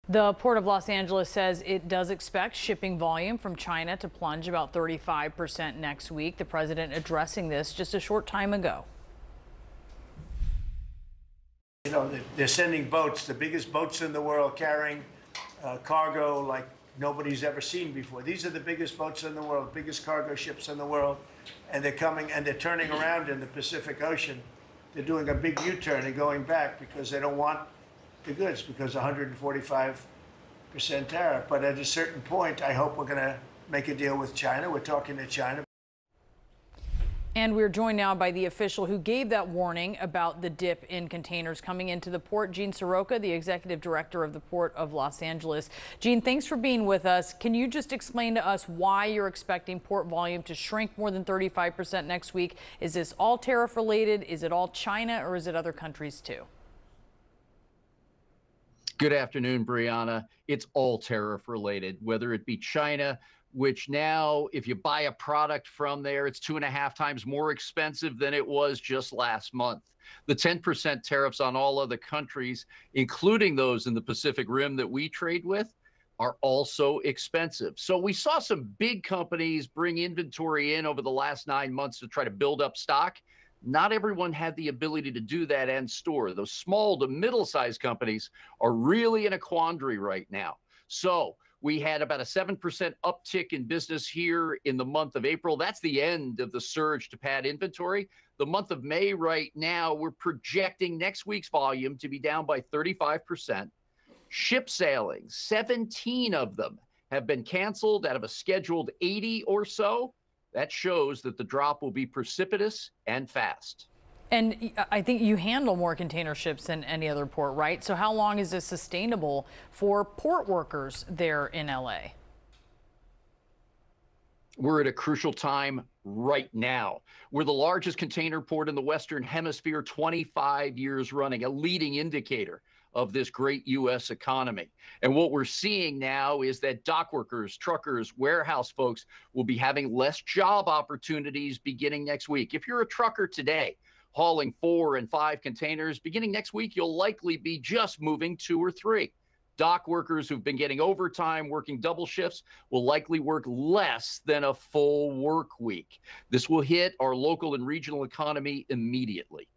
The Port of Los Angeles says it does expect shipping volume from China to plunge about 35% next week. The president addressing this just a short time ago. You know, they're sending boats, the biggest boats in the world, carrying cargo like nobody's ever seen before. These are the biggest boats in the world, biggest cargo ships in the world. And they're coming and they're turning around in the Pacific Ocean. They're doing a big U-turn and going back because they don't want the goods because 145% tariff. But at a certain point, I hope we're going to make a deal with China. We're talking to China. And we're joined now by the official who gave that warning about the dip in containers coming into the port, Gene Soroka, the executive director of the Port of Los Angeles. Gene, thanks for being with us. Can you just explain to us why you're expecting port volume to shrink more than 35% next week? Is this all tariff related? Is it all China, or is it other countries too? Good afternoon, Brianna. It's all tariff related, whether it be China, which now, if you buy a product from there, it's 2.5 times more expensive than it was just last month. The 10% tariffs on all other countries, including those in the Pacific Rim that we trade with, are also expensive. So we saw some big companies bring inventory in over the last 9 months to try to build up stock. Not everyone had the ability to do that and store. Those small to middle-sized companies are really in a quandary right now. So we had about a 7% uptick in business here in the month of April. That's the end of the surge to pad inventory. The month of May right now, we're projecting next week's volume to be down by 35%. Ship sailings, 17 of them have been canceled out of a scheduled 80 or so. That shows that the drop will be precipitous and fast. And I think you handle more container ships than any other port, right? So how long is this sustainable for port workers there in LA? We're at a crucial time right now. We're the largest container port in the Western Hemisphere, 25 years running, a leading indicator of this great U.S. economy. And what we're seeing now is that dock workers, truckers, warehouse folks will be having less job opportunities beginning next week. If you're a trucker today, hauling 4 and 5 containers, beginning next week, you'll likely be just moving 2 or 3. Dock workers who've been getting overtime, working double shifts, will likely work less than a full work week. This will hit our local and regional economy immediately.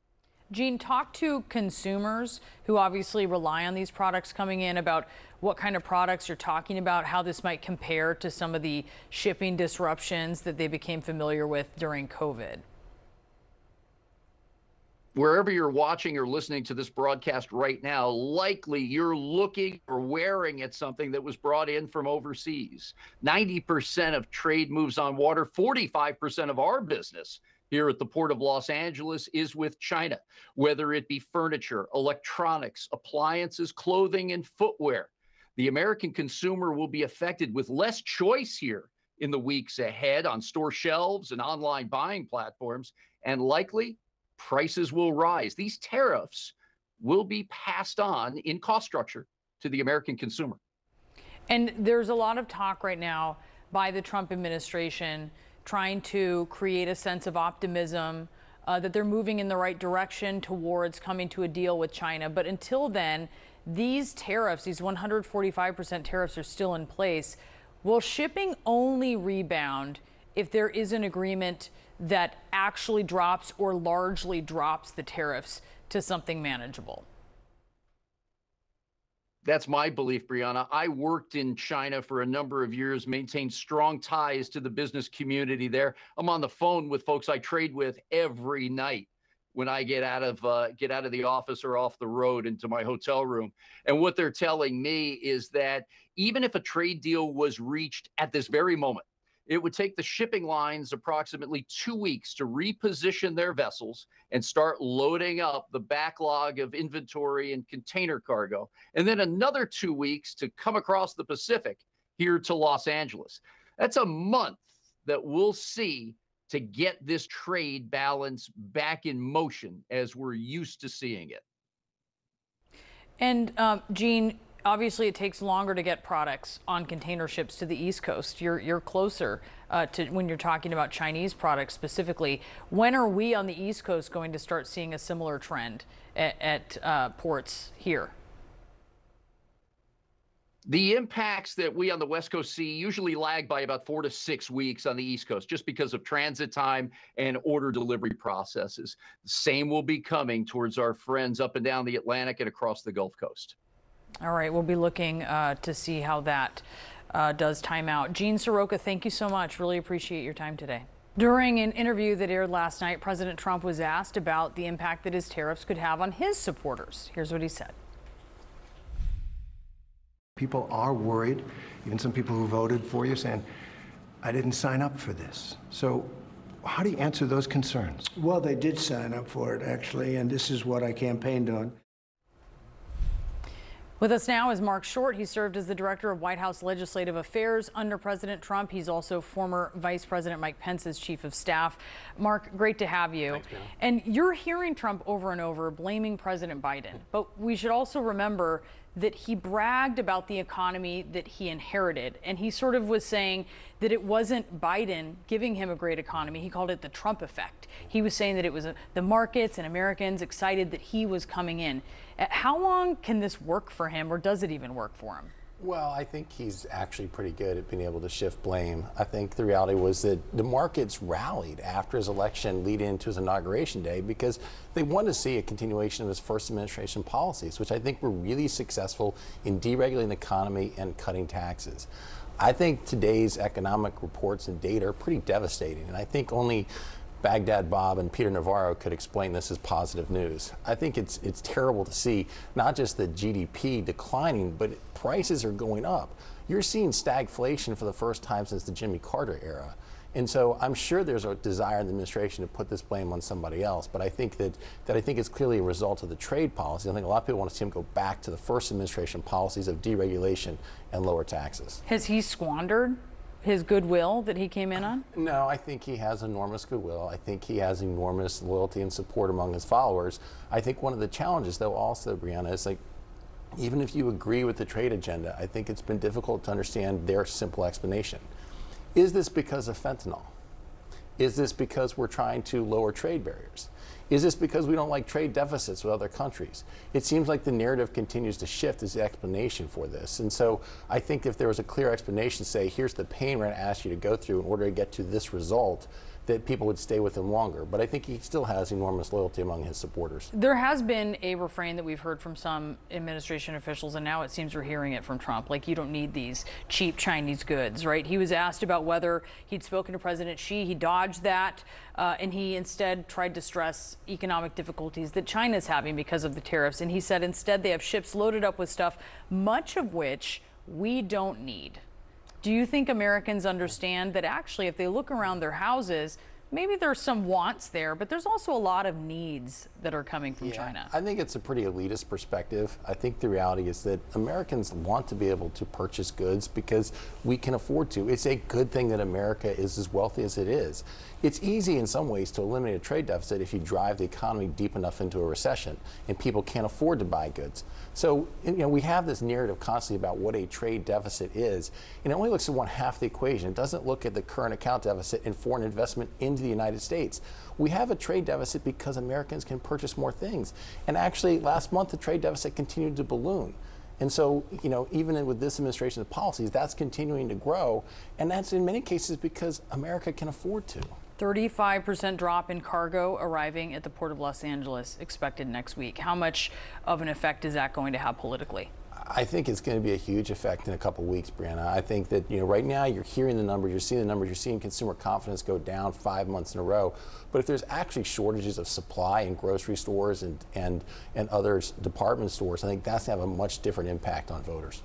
Gene, talk to consumers who obviously rely on these products coming in about what kind of products you're talking about, how this might compare to some of the shipping disruptions that they became familiar with during COVID. Wherever you're watching or listening to this broadcast right now, likely you're looking or wearing at something that was brought in from overseas. 90% of trade moves on water, 45% of our business here at the Port of Los Angeles is with China, whether it be furniture, electronics, appliances, clothing, and footwear. The American consumer will be affected with less choice here in the weeks ahead on store shelves and online buying platforms, and likely prices will rise. These tariffs will be passed on in cost structure to the American consumer. And there's a lot of talk right now by the Trump administration trying to create a sense of optimism that they're moving in the right direction towards coming to a deal with China. But until then, these tariffs, these 145% tariffs are still in place. Will shipping only rebound if there is an agreement that actually drops or largely drops the tariffs to something manageable? That's my belief, Brianna. I worked in China for a number of years, maintained strong ties to the business community there. I'm on the phone with folks I trade with every night when I get out of the office or off the road into my hotel room. And what they're telling me is that even if a trade deal was reached at this very moment, it would take the shipping lines approximately 2 weeks to reposition their vessels and start loading up the backlog of inventory and container cargo, and then another 2 weeks to come across the Pacific here to Los Angeles. That's a month that we'll see to get this trade balance back in motion as we're used to seeing it. And Gene, obviously it takes longer to get products on container ships to the East Coast. You're closer to when you're talking about Chinese products specifically. When are we on the East Coast going to start seeing a similar trend at ports here? The impacts that we on the West Coast see usually lag by about 4 to 6 weeks on the East Coast, just because of transit time and order delivery processes. The same will be coming towards our friends up and down the Atlantic and across the Gulf Coast. All right, we'll be looking to see how that does time out. Gene Soroka, thank you so much. Really appreciate your time today. During an interview that aired last night, President Trump was asked about the impact that his tariffs could have on his supporters. Here's what he said. People are worried, even some people who voted for you saying, I didn't sign up for this. So how do you answer those concerns? Well, they did sign up for it, actually, and this is what I campaigned on. With us now is Mark Short. He served as the director of White House Legislative Affairs under President Trump. He's also former Vice President Mike Pence's chief of staff. Mark, great to have you. Thanks, Bill. And you're hearing Trump over and over blaming President Biden. But we should also remember that he bragged about the economy that he inherited. And he sort of was saying that it wasn't Biden giving him a great economy. He called it the Trump effect. He was saying that it was the markets and Americans excited that he was coming in. How long can this work for him, or does it even work for him? Well, I think he's actually pretty good at being able to shift blame. I think the reality was that the markets rallied after his election lead into his inauguration day because they wanted to see a continuation of his first administration policies, which I think were really successful in deregulating the economy and cutting taxes. I think today's economic reports and data are pretty devastating, and I think only Baghdad Bob and Peter Navarro could explain this as positive news. I think it's terrible to see not just the GDP declining, but prices are going up. You're seeing stagflation for the first time since the Jimmy Carter era. And so I'm sure there's a desire in the administration to put this blame on somebody else, but I think that I think it's clearly a result of the trade policy. I think a lot of people want to see him go back to the first administration policies of deregulation and lower taxes. Has he squandered his goodwill that he came in on? No, I think he has enormous goodwill. I think he has enormous loyalty and support among his followers. I think one of the challenges, though, also, Brianna, is like, even if you agree with the trade agenda, I think it's been difficult to understand their simple explanation. Is this because of fentanyl? Is this because we're trying to lower trade barriers? Is this because we don't like trade deficits with other countries? It seems like the narrative continues to shift as the explanation for this. And so I think if there was a clear explanation, say, here's the pain we're going to ask you to go through in order to get to this result, that people would stay with him longer. But I think he still has enormous loyalty among his supporters. There has been a refrain that we've heard from some administration officials, and now it seems we're hearing it from Trump, like, you don't need these cheap Chinese goods, right? He was asked about whether he'd spoken to President Xi. He dodged that, and he instead tried to stress economic difficulties that China's having because of the tariffs. And he said instead they have ships loaded up with stuff, much of which we don't need. Do you think Americans understand that actually if they look around their houses, maybe there's some wants there, but there's also a lot of needs that are coming from China? I think it's a pretty elitist perspective. I think the reality is that Americans want to be able to purchase goods because we can afford to. It's a good thing that America is as wealthy as it is. It's easy in some ways to eliminate a trade deficit if you drive the economy deep enough into a recession and people can't afford to buy goods. So, we have this narrative constantly about what a trade deficit is, and it only looks at one half the equation. It doesn't look at the current account deficit and foreign investment into the United States. We have a trade deficit because Americans can purchase more things. And actually, last month, the trade deficit continued to balloon. And so, even with this administration's policies, that's continuing to grow. And that's in many cases because America can afford to. 35% drop in cargo arriving at the Port of Los Angeles expected next week. How much of an effect is that going to have politically? I think it's going to be a huge effect in a couple of weeks, Brianna. I think that, right now you're hearing the numbers, you're seeing the numbers, you're seeing consumer confidence go down 5 months in a row. But if there's actually shortages of supply in grocery stores and other department stores, I think that's going to have a much different impact on voters.